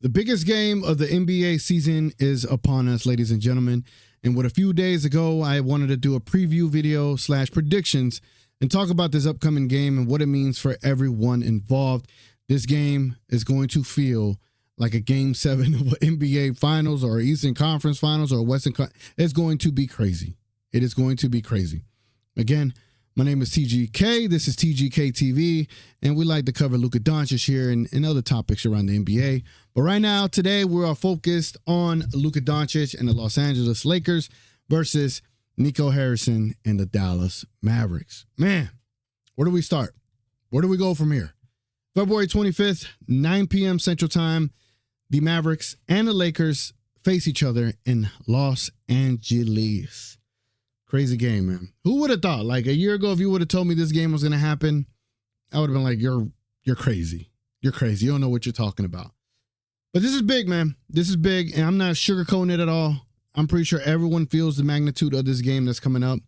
The biggest game of the NBA season is upon us, ladies and gentlemen. And what a few days ago, I wanted to do a preview video / predictions and talk about this upcoming game and what it means for everyone involved. This game is going to feel like a game 7 of an NBA Finals or Eastern Conference Finals or Western. It's going to be crazy. It is going to be crazy. Again, my name is TGK. This is TGK TV, and we like to cover Luka Doncic here and other topics around the NBA. But right now, today, we are focused on Luka Doncic and the Los Angeles Lakers versus Nico Harrison and the Dallas Mavericks. Man, where do we start? Where do we go from here? February 25th, 9 p.m. Central Time, the Mavericks and the Lakers face each other in Los Angeles. Crazy game, man. Who would have thought? Like a year ago, if you would have told me this game was going to happen, I would have been like, you're crazy. You're crazy. You don't know what you're talking about. But this is big, man. This is big, and I'm not sugarcoating it at all. I'm pretty sure everyone feels the magnitude of this game that's coming up.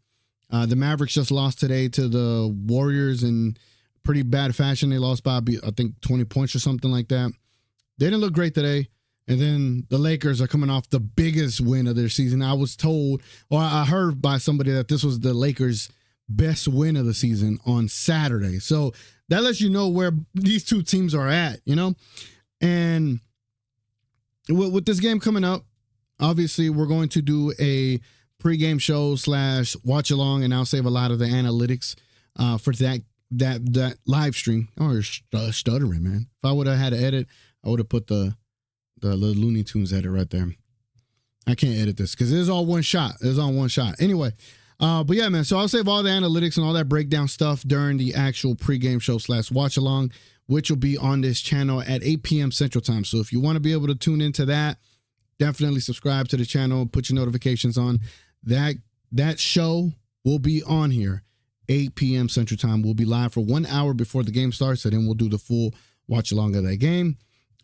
The Mavericks just lost today to the Warriors in pretty bad fashion. They lost by, I think, 20 points or something like that. They didn't look great today. And then the Lakers are coming off the biggest win of their season. I was told, or I heard by somebody that this was the Lakers' best win of the season on Saturday. So that lets you know where these two teams are at, you know? And with this game coming up, obviously we're going to do a pregame show / watch along, and I'll save a lot of the analytics for that live stream. Oh, you're stuttering, man. If I would have had to edit, I would have put the little Looney Tunes edit right there. I can't edit this because it is all one shot. It's on one shot. Anyway, but yeah, man. So I'll save all the analytics and all that breakdown stuff during the actual pregame show / watch along, which will be on this channel at 8 p.m. Central Time. So if you want to be able to tune into that, definitely subscribe to the channel, put your notifications on. That show will be on here 8 p.m. Central Time. We'll be live for 1 hour before the game starts, and then we'll do the full watch along of that game.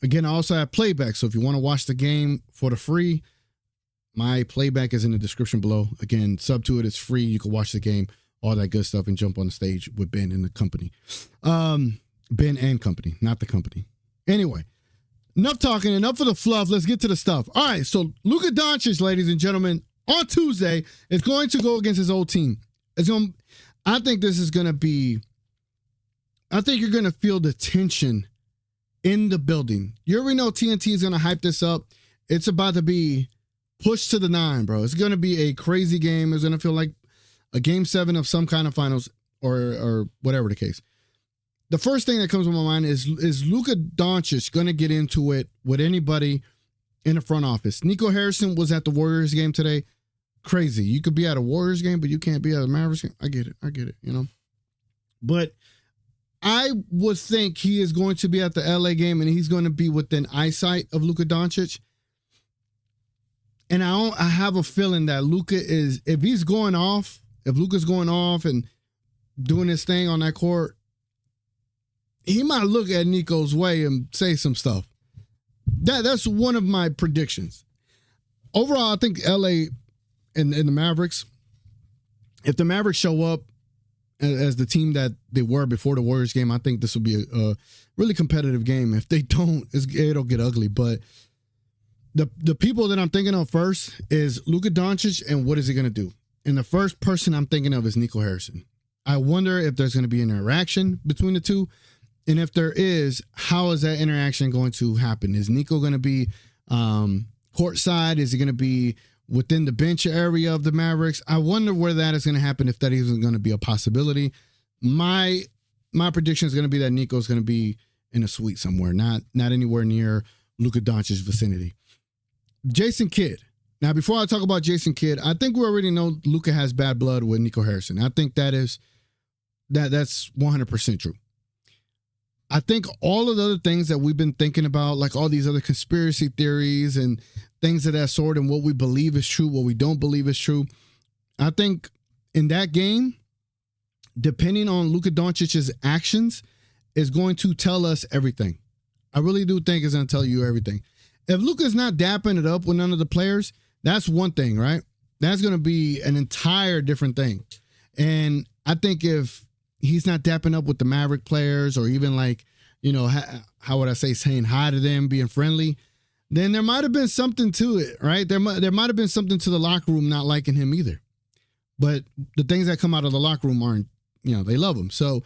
Again, I also have Playback, so if you want to watch the game for the free, my Playback is in the description below. Again, sub to it. It's free. You can watch the game, all that good stuff, and jump on the stage with Ben and the company. Ben and company, not the company. Anyway, enough talking, enough of the fluff. Let's get to the stuff. All right, so Luka Doncic, ladies and gentlemen, on Tuesday is going to go against his old team. I think this is going to be, I think you're going to feel the tension in the building. You already know TNT is going to hype this up. It's about to be pushed to the 9, bro. It's going to be a crazy game. It's going to feel like a game 7 of some kind of finals or whatever the case. The first thing that comes to my mind is Luka Doncic going to get into it with anybody in the front office? Nico Harrison was at the Warriors game today. Crazy. You could be at a Warriors game, but you can't be at a Mavericks game. I get it, you know. But I would think he is going to be at the LA game and he's going to be within eyesight of Luka Doncic. And I have a feeling that Luka is, if Luka's going off and doing his thing on that court, he might look at Nico's way and say some stuff. That's one of my predictions. Overall, I think LA and the Mavericks, if the Mavericks show up as the team that they were before the Warriors game, I think this will be a really competitive game. If they don't, it'll get ugly. But the people that I'm thinking of first is Luka Doncic and what is he going to do? And the first person I'm thinking of is Nico Harrison. I wonder if there's going to be an interaction between the two. And if there is, how is that interaction going to happen? Is Nico going to be courtside? Is he going to be within the bench area of the Mavericks? I wonder where that is going to happen, if that isn't going to be a possibility. My prediction is going to be that Nico's going to be in a suite somewhere, not anywhere near Luka Doncic's vicinity. Jason Kidd. Now, before I talk about Jason Kidd, I think we already know Luka has bad blood with Nico Harrison. I think that's 100% true. I think all of the other things that we've been thinking about, like all these other conspiracy theories and things of that sort, and what we believe is true, what we don't believe is true, I think in that game, depending on Luka Doncic's actions, is going to tell us everything. I really do think it's going to tell you everything. If Luka's not dapping it up with none of the players, that's one thing, right? That's going to be an entire different thing. And I think if he's not dapping up with the Maverick players, or even like, you know, how would I say, saying hi to them, being friendly, then there might have been something to it, right? There might have been something to the locker room not liking him either. But the things that come out of the locker room aren't, they love him. So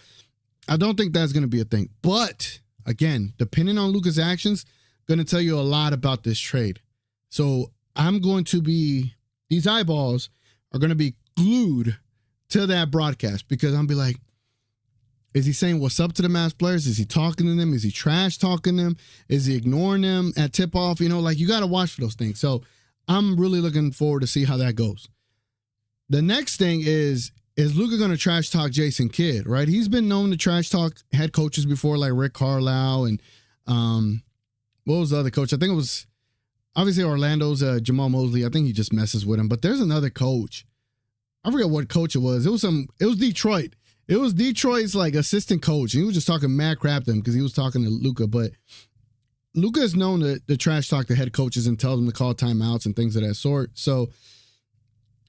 I don't think that's going to be a thing. But again, depending on Luka's actions, going to tell you a lot about this trade. So these eyeballs are going to be glued to that broadcast, because I'm be like, is he saying what's up to the Mavs players? Is he talking to them? Is he trash talking them? Is he ignoring them at tip off? You got to watch for those things. So I'm really looking forward to see how that goes. The next thing is Luka going to trash talk Jason Kidd, right? He's been known to trash talk head coaches before, like Rick Carlisle and what was the other coach? I think it was obviously Orlando's Jamal Mosley. I think he just messes with him. But there's another coach. I forget what coach it was. It was Detroit. It was Detroit's assistant coach. He was just talking mad crap to him because he was talking to Luka. But Luka is known to trash talk the head coaches and tell them to call timeouts and things of that sort. So,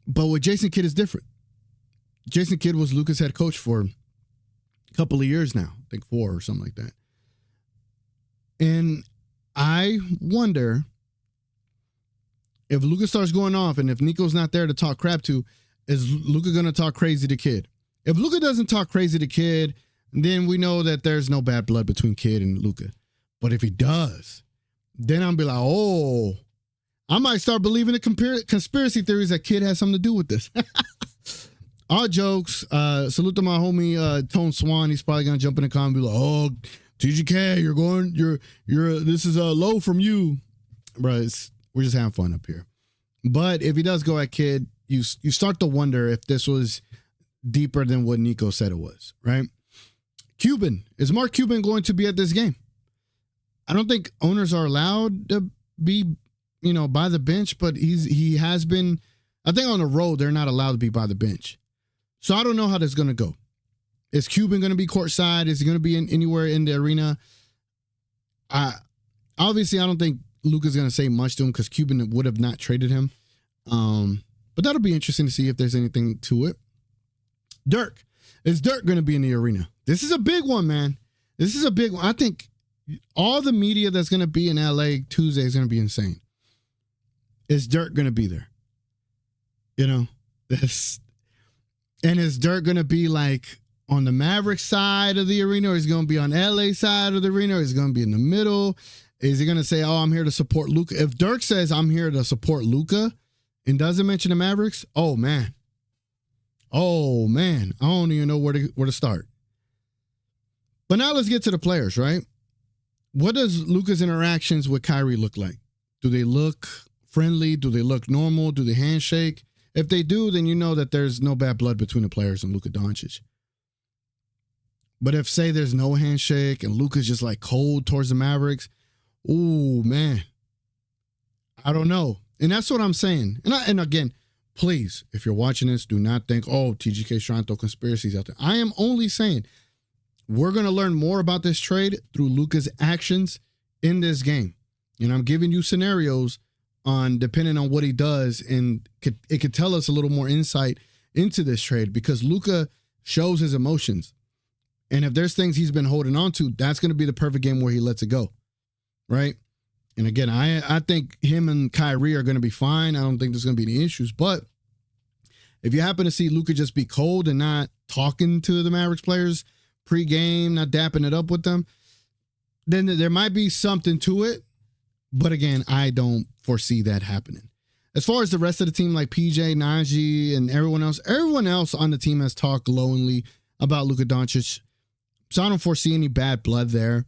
but with Jason Kidd is different. Jason Kidd was Luka's head coach for a couple of years now. I think 4 or something like that. And I wonder if Luka starts going off and if Nico's not there to talk crap to, is Luka going to talk crazy to Kidd? If Luka doesn't talk crazy to Kidd, then we know that there's no bad blood between Kidd and Luka. But if he does, then I'll be like, oh, I might start believing the conspiracy theories that Kidd has something to do with this. All jokes. Salute to my homie Tone Swan. He's probably gonna jump in the comment and be like, "Oh, TGK, this is a low from you, bro." We're just having fun up here. But if he does go at Kidd, you start to wonder if this was deeper than what Nico said it was, right? Cuban. Is Mark Cuban going to be at this game? I don't think owners are allowed to be, by the bench, but he has been. I think on the road, they're not allowed to be by the bench. So I don't know how this is going to go. Is Cuban going to be courtside? Is he going to be anywhere in the arena? Obviously, I don't think Luka's going to say much to him because Cuban would have not traded him. But that'll be interesting to see if there's anything to it. Dirk. Is Dirk going to be in the arena? This is a big one, man. This is a big one. I think all the media that's going to be in LA Tuesday is going to be insane. Is Dirk going to be there? And is Dirk going to be on the Mavericks side of the arena, or is he going to be on LA side of the arena, or is he going to be in the middle? Is he going to say, oh, I'm here to support Luka? If Dirk says, I'm here to support Luka and doesn't mention the Mavericks, oh, man. I don't even know where to start. But now let's get to the players, right? What does Luka's interactions with Kyrie look like? Do they look friendly? Do they look normal? Do they handshake? If they do, then you know that there's no bad blood between the players and Luka Doncic. But if, say, there's no handshake and Luka's just cold towards the Mavericks, ooh, man, I don't know. And that's what I'm saying. And again, please, if you're watching this, do not think, oh, TGK's trying to throw conspiracies out there. I am only saying we're going to learn more about this trade through Luka's actions in this game. And I'm giving you scenarios on depending on what he does, and it could tell us a little more insight into this trade because Luka shows his emotions. And if there's things he's been holding on to, that's going to be the perfect game where he lets it go, right? And again, I think him and Kyrie are going to be fine. I don't think there's going to be any issues. But if you happen to see Luka just be cold and not talking to the Mavericks players pre-game, not dapping it up with them, then there might be something to it. But again, I don't foresee that happening. As far as the rest of the team, like PJ, Najee, and everyone else on the team has talked glowingly about Luka Doncic. So I don't foresee any bad blood there.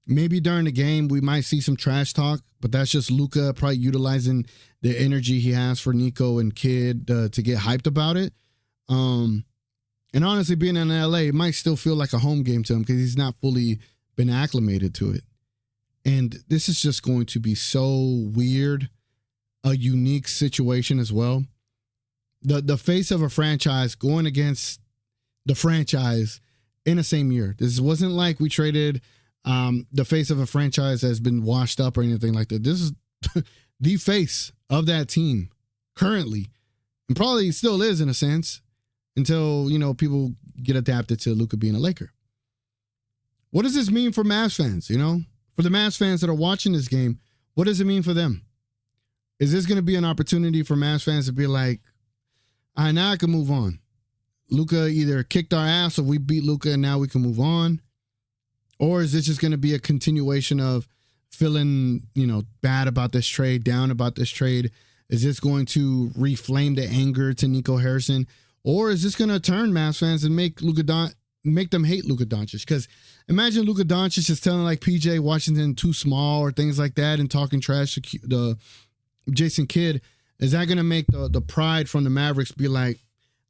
Maybe during the game, we might see some trash talk, but that's just Luka probably utilizing the energy he has for Nico and Kidd to get hyped about it. And honestly, being in LA, it might still feel like a home game to him because he's not fully been acclimated to it. And this is just going to be so weird, a unique situation as well. The face of a franchise going against the franchise in the same year. This wasn't like we traded the face of a franchise that's been washed up or anything like that. This is the face of that team currently, and probably still is in a sense until, people get adapted to Luka being a Laker. What does this mean for Mavs fans, For the Mavs fans that are watching this game, what does it mean for them? Is this going to be an opportunity for Mavs fans to be like, all right, now I can move on. Luka either kicked our ass or we beat Luka and now we can move on? Or is this just going to be a continuation of feeling, bad about this trade, down about this trade? Is this going to reflame the anger to Nico Harrison? Or is this going to turn Mavs fans and make them hate Luka Doncic? Because imagine Luka Doncic just telling like PJ Washington too small or things like that and talking trash to the Jason Kidd. Is that going to make the pride from the Mavericks be like,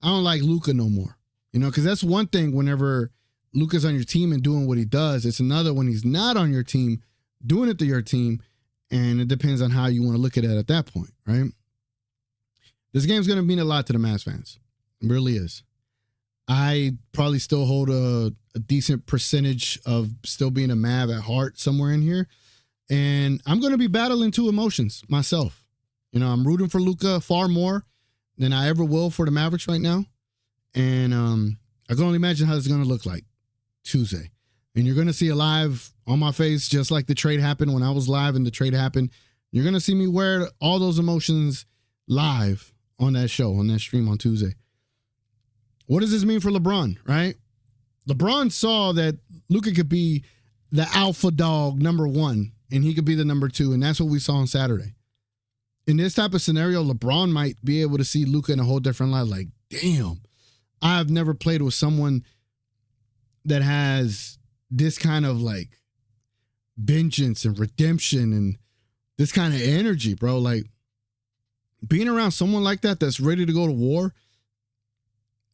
I don't like Luka no more? Because that's one thing whenever Luka's on your team and doing what he does. It's another when he's not on your team, doing it to your team. And it depends on how you want to look at it at that point, right? This game's going to mean a lot to the Mavs fans. It really is. I probably still hold a decent percentage of still being a Mav at heart somewhere in here. And I'm going to be battling two emotions myself. I'm rooting for Luka far more than I ever will for the Mavericks right now. And I can only imagine how it's going to look like Tuesday. And you're going to see a live on my face, just like the trade happened when I was live and the trade happened. You're going to see me wear all those emotions live on that show, on that stream on Tuesday. What does this mean for LeBron, right? LeBron saw that Luka could be the alpha dog number one, and he could be the number two, and that's what we saw on Saturday. In this type of scenario, LeBron might be able to see Luka in a whole different light. Like, damn, I've never played with someone that has this kind of like vengeance and redemption and this kind of energy, bro. Like, being around someone like that that's ready to go to war,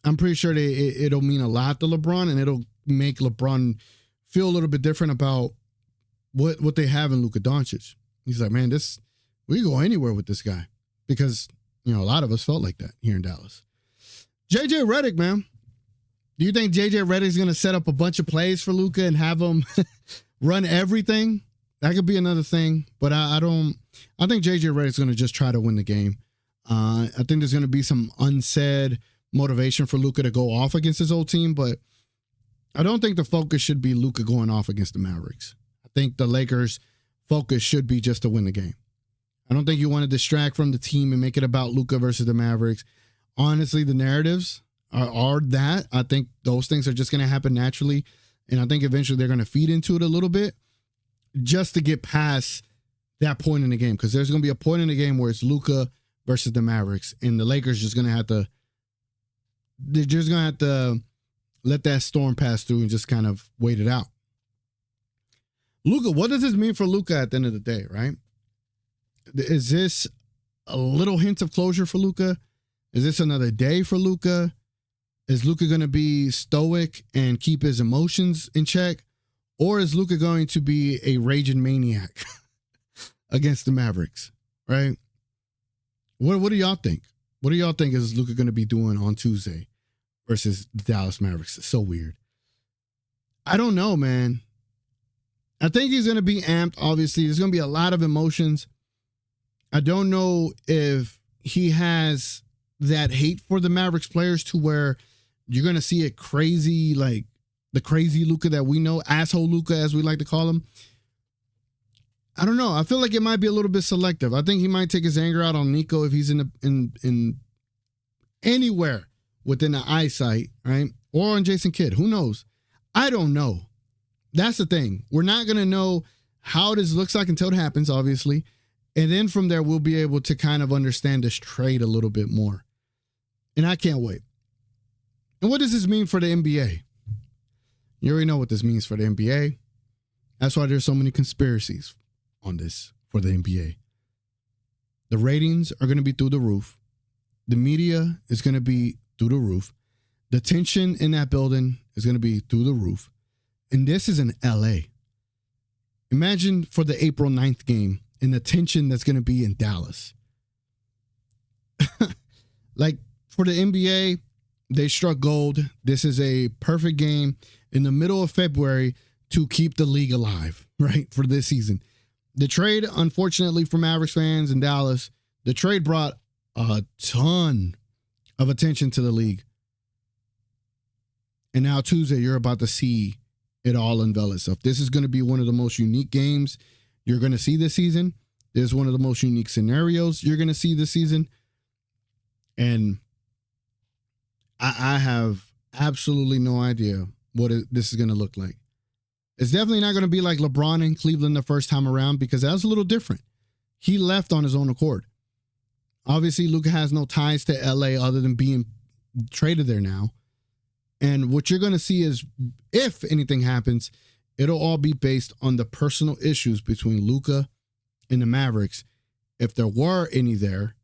I'm pretty sure it'll mean a lot to LeBron, and it'll make LeBron feel a little bit different about what they have in Luka Doncic. He's like, man, we go anywhere with this guy, because a lot of us felt like that here in Dallas. JJ Redick, man. Do you think JJ Redick's going to set up a bunch of plays for Luka and have him run everything? That could be another thing, but I think JJ Redick's going to just try to win the game. I think there's going to be some unsaid motivation for Luka to go off against his old team, but I don't think the focus should be Luka going off against the Mavericks. I think the Lakers' focus should be just to win the game. I don't think you want to distract from the team and make it about Luka versus the Mavericks. Honestly, the narratives are that. I think those things are just going to happen naturally, and I think eventually they're going to feed into it a little bit just to get past that point in the game, because there's going to be a point in the game where it's Luka versus the Mavericks, and the Lakers just going to have to let that storm pass through and just kind of wait it out. Luka, what does this mean for Luka at the end of the day, right? Is this a little hint of closure for Luka? Is this another day for Luka? Is Luka going to be stoic and keep his emotions in check? Or is Luka going to be a raging maniac against the Mavericks, right? What do y'all think? What do y'all think is Luka going to be doing on Tuesday versus the Dallas Mavericks? It's so weird. I don't know, man. I think he's going to be amped, obviously. There's going to be a lot of emotions. I don't know if he has that hate for the Mavericks players to where you're going to see it crazy, like the crazy Luka that we know, asshole Luka, as we like to call him. I don't know. I feel like it might be a little bit selective. I think he might take his anger out on Nico if he's in anywhere within the eyesight, right? Or on Jason Kidd. Who knows? I don't know. That's the thing. We're not going to know how this looks like until it happens, obviously. And then from there, we'll be able to kind of understand this trade a little bit more. And I can't wait. And what does this mean for the NBA? You already know what this means for the NBA. That's why there's so many conspiracies on this for the NBA. The ratings are going to be through the roof. The media is going to be through the roof. The tension in that building is going to be through the roof. And this is in LA. Imagine for the April 9th game and the tension that's going to be in Dallas. Like for the NBA, they struck gold. This is a perfect game in the middle of February to keep the league alive, right, for this season. The trade, unfortunately for Mavericks fans in Dallas, the trade brought a ton of attention to the league. And now Tuesday, you're about to see it all unveil itself. This is going to be one of the most unique games you're going to see this season. This is one of the most unique scenarios you're going to see this season. And I have absolutely no idea what this is going to look like. It's definitely not going to be like LeBron in Cleveland the first time around, because that was a little different. He left on his own accord. Obviously, Luka has no ties to LA other than being traded there now. And what you're going to see is, if anything happens, it'll all be based on the personal issues between Luka and the Mavericks, if there were any there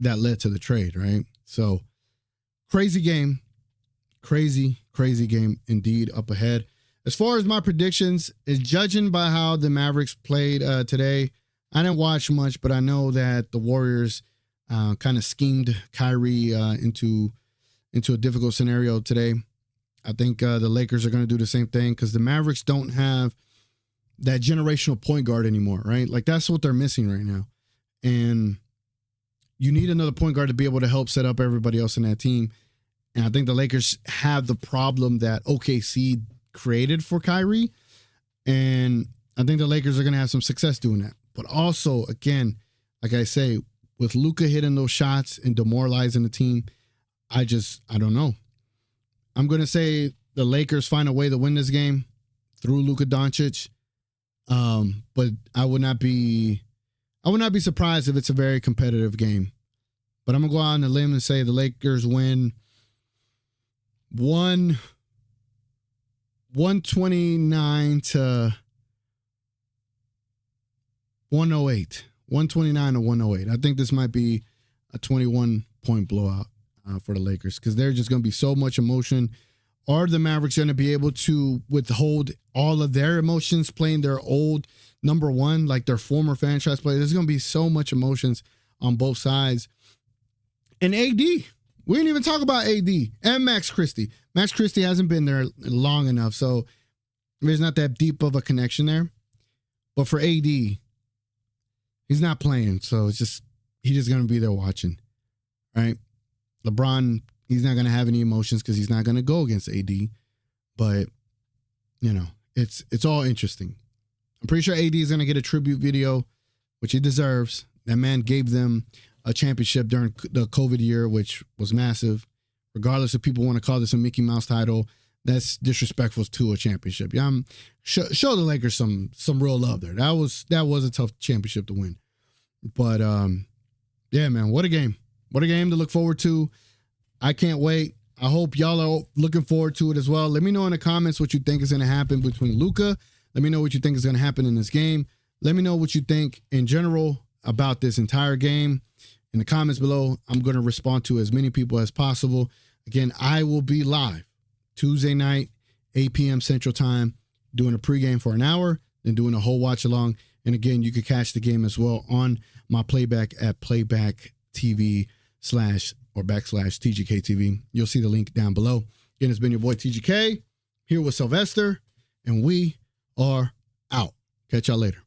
that led to the trade, right? So, crazy game. Crazy game indeed up ahead. As far as my predictions, is judging by how the Mavericks played today, I didn't watch much, but I know that the Warriors kind of schemed Kyrie into a difficult scenario today. I think the Lakers are going to do the same thing, because the Mavericks don't have that generational point guard anymore, right? Like, that's what they're missing right now. And you need another point guard to be able to help set up everybody else in that team. And I think the Lakers have the problem that OKC created for Kyrie. And I think the Lakers are going to have some success doing that. But also, again, like I say, with Luka hitting those shots and demoralizing the team, I don't know. I'm going to say the Lakers find a way to win this game through Luka Doncic. But I would not be surprised if it's a very competitive game. But I'm going to go out on a limb and say the Lakers win 129 to 108. 129 to 108. I think this might be a 21-point blowout for the Lakers, because they're just going to be so much emotion. Are the Mavericks going to be able to withhold all of their emotions playing their old number one, like their former franchise player? There's going to be so much emotions on both sides. And AD, we didn't even talk about AD and Max Christie. Max Christie hasn't been there long enough, so there's not that deep of a connection there. But for AD, he's not playing, so he's just going to be there watching, right? LeBron, he's not going to have any emotions because he's not going to go against AD. But, it's all interesting. I'm pretty sure AD is going to get a tribute video, which he deserves. That man gave them a championship during the COVID year, which was massive. Regardless if people want to call this a Mickey Mouse title, that's disrespectful to a championship. Yeah, show the Lakers some real love there. That was a tough championship to win. But yeah, man, what a game. What a game to look forward to. I can't wait. I hope y'all are looking forward to it as well. Let me know in the comments what you think is going to happen between Luka. Let me know what you think is going to happen in this game. Let me know what you think in general about this entire game in the comments below. I'm going to respond to as many people as possible. Again, I will be live Tuesday night, 8 p.m. Central Time, doing a pregame for an hour, then doing a whole watch along. And again, you can catch the game as well on my playback at Payback TV / TGK TV. You'll see the link down below. Again, it's been your boy TGK here with Sylvester, and we are out. Catch y'all later.